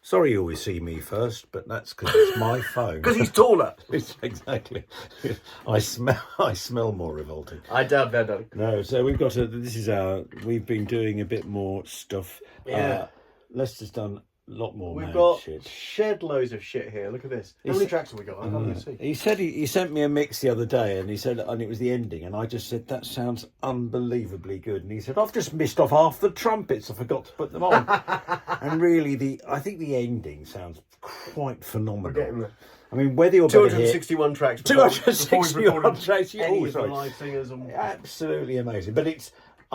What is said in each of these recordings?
Sorry you always see me first, but that's because it's my phone. Because he's taller. Exactly. I smell more revolting. I doubt that, darling. No, so we've got we've been doing a bit more stuff. Yeah. Lester's done a lot more We've mad got shit. shed loads of shit here. Look at this. How many tracks have we got? I can't even see. He said he sent me a mix the other day, and he said, and it was the ending, and I just said that sounds unbelievably good, and he said I've just missed off half the trumpets, I forgot to put them on, and really I think the ending sounds quite phenomenal. We're getting there. I mean, whether you're better here, 261 tracks. 261 tracks. Any of the sorry. live singers and... Absolutely amazing, but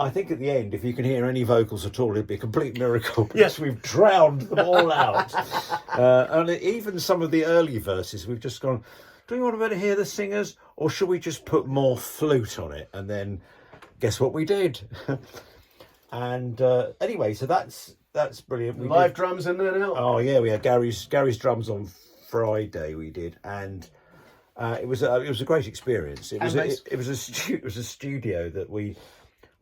I think at the end, if you can hear any vocals at all, it'd be a complete miracle. Yes, we've drowned them all out. And even some of the early verses, we've just gone, do we want to better hear the singers, or should we just put more flute on it? And then, guess what we did? And anyway, so that's brilliant. Live drums in there now. Oh yeah, we had Gary's drums on Friday. We did, and it was a great experience. It was a studio that we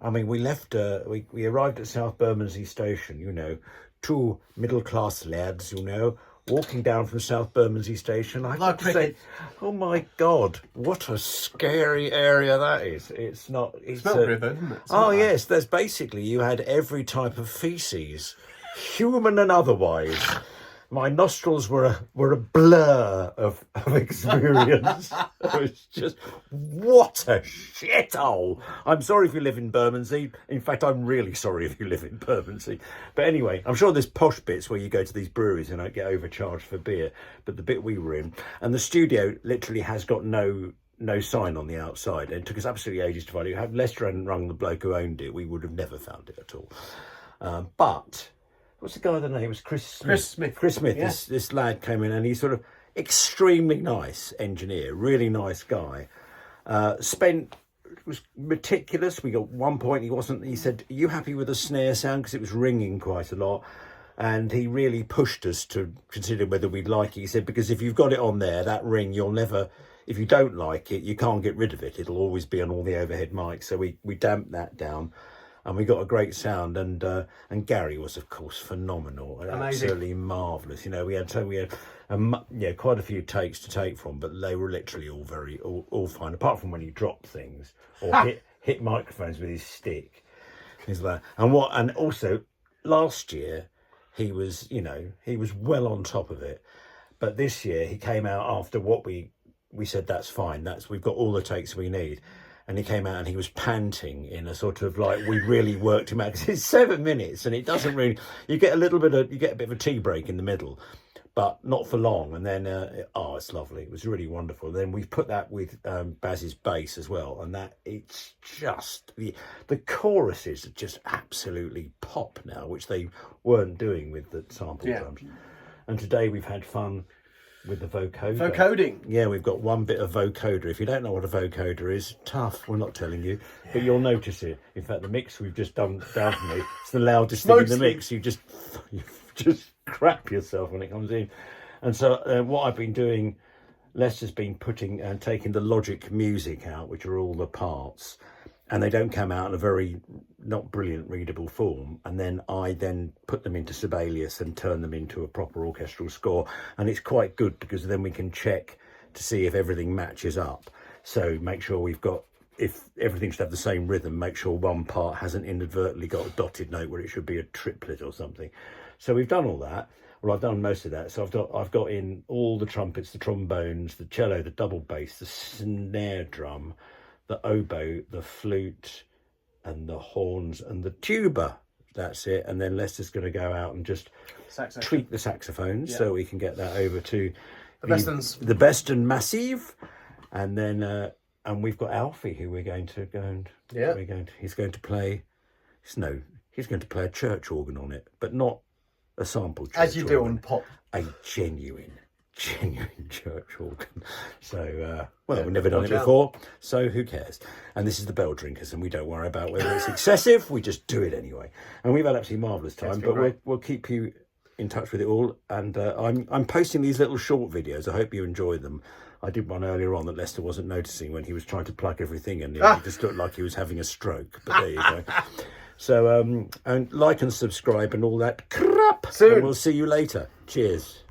left. We arrived at South Bermondsey Station. You know, two middle class lads. You know, walking down from South Bermondsey Station. I have to say, oh my God, what a scary area that is! It's not. It's Smell river, isn't it? Yes, there's basically you had every type of feces, human and otherwise. My nostrils were a blur of experience. It was just, what a shithole. I'm sorry if you live in Bermondsey. In fact, I'm really sorry if you live in Bermondsey. But anyway, I'm sure there's posh bits where you go to these breweries and don't get overcharged for beer. But the bit we were in, and the studio literally has got no sign on the outside. And it took us absolutely ages to find it. Had Lester hadn't rung the bloke who owned it, we would have never found it at all. But... what's the guy? The name was Chris Smith. Chris Smith. Yeah. This lad came in, and he's sort of extremely nice engineer, really nice guy. Was meticulous. We got one point he wasn't. He said, "Are you happy with the snare sound?" Because it was ringing quite a lot, and he really pushed us to consider whether we'd like it. He said, because if you've got it on there, that ring, you'll never. If you don't like it, you can't get rid of it. It'll always be on all the overhead mics. So we damped that down. And we got a great sound, and Gary was, of course, phenomenal, absolutely marvellous. You know, we had quite a few takes to take from, but they were literally all fine, apart from when he dropped things or hit microphones with his stick. And also last year he was well on top of it, but this year he came out after what we said that's fine, we've got all the takes we need. And he came out and he was panting in a sort of like, we really worked him out, because it's 7 minutes and it doesn't really, you get a bit of a tea break in the middle, but not for long. And then, it's lovely. It was really wonderful. Then we put that with Baz's bass as well. And that it's just, the choruses are just absolutely pop now, which they weren't doing with the sample drums. And today we've had fun with the vocoder. Vocoding. Yeah, we've got one bit of vocoder. If you don't know what a vocoder is, tough, we're not telling you, but you'll notice it. In fact, the mix we've just done down for me, it's the loudest thing in the mix. You just crap yourself when it comes in. And so what I've been doing, Lester's been taking the Logic music out, which are all the parts, and they don't come out in a very not brilliant readable form, and then I put them into Sibelius and turn them into a proper orchestral score, and it's quite good because then we can check to see if everything matches up. So make sure if everything should have the same rhythm, make sure one part hasn't inadvertently got a dotted note where it should be a triplet or something. So we've done all that. Well, I've done most of that. So I've got in all the trumpets, the trombones, the cello, the double bass, the snare drum, the oboe, the flute, and the horns, and the tuba. That's it. And then Lester's going to go out and just tweak the saxophones so we can get that over to the Beston Massive. And then and we've got Alfie, who we're going to go and he's going to play a church organ on it, but not a sample church as you do organ, on pop. A genuine church organ. So we've never done it before, so who cares? And this is the Bell Drinkers, and we don't worry about whether it's excessive, we just do it anyway. And we've had absolutely marvellous time, but we'll keep you in touch with it all. And I'm posting these little short videos. I hope you enjoy them. I did one earlier on that Lester wasn't noticing when he was trying to plug everything in. It just looked like he was having a stroke, but there you go. So and like and subscribe and all that crap. Soon. And we'll see you later. Cheers.